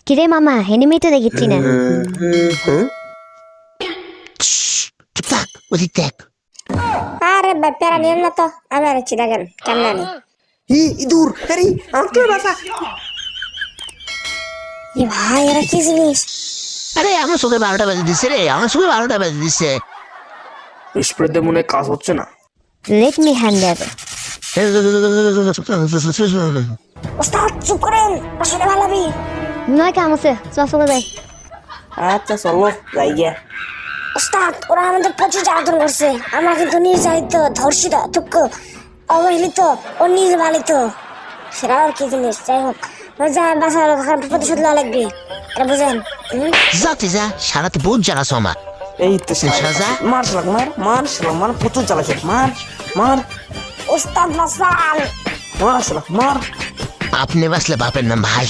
কিরে মামা এনিমি তো দেখছি না। চুপ থাক, ওদিক দেখ। আরে প্যারা নিয়েন না তো, আমি আর হচ্ছি দেখেন কেমন জানি। ইঁদুর, আরে আমাকে বাসা। এ ভাই এরা কি জিনিস? আরে আমার চোখে 12টা বাজে দিচ্ছে রে, আমার চোখে 12টা বাজে দিচ্ছে। স্প্রেতে মনে হয় কাজ হচ্ছে না। Let me handle. ওস্তাদ চুপ করেন, আসলে ভালাবি। নয় কাম আছে, চলে যাই। আচ্ছা চলো যাই গিয়া। ওস্তাদ ওরা আমাদের প্রচুর জ্বালাতন করছে, আমরা কিন্তু নির্যাতিত, ধর্ষিত, দুঃখ, অবহেলিত ও নির্বালিত। সেটা আর কি জিনিস, যাই হোক যা বাসার প্রতিশোধ লওয়া লাগবে, এটা বুঝেন? যাতে যা, সারাতে বহুত জ্বালাছো আমার। এই তো সাজা। মার শালা, মার শালা, মার প্রচুর জ্বালাচ্ছে, মার মার ওস্তাদ বাসান। মার শালা, মার। আপনি বাসলে বাপের নাম ভাই।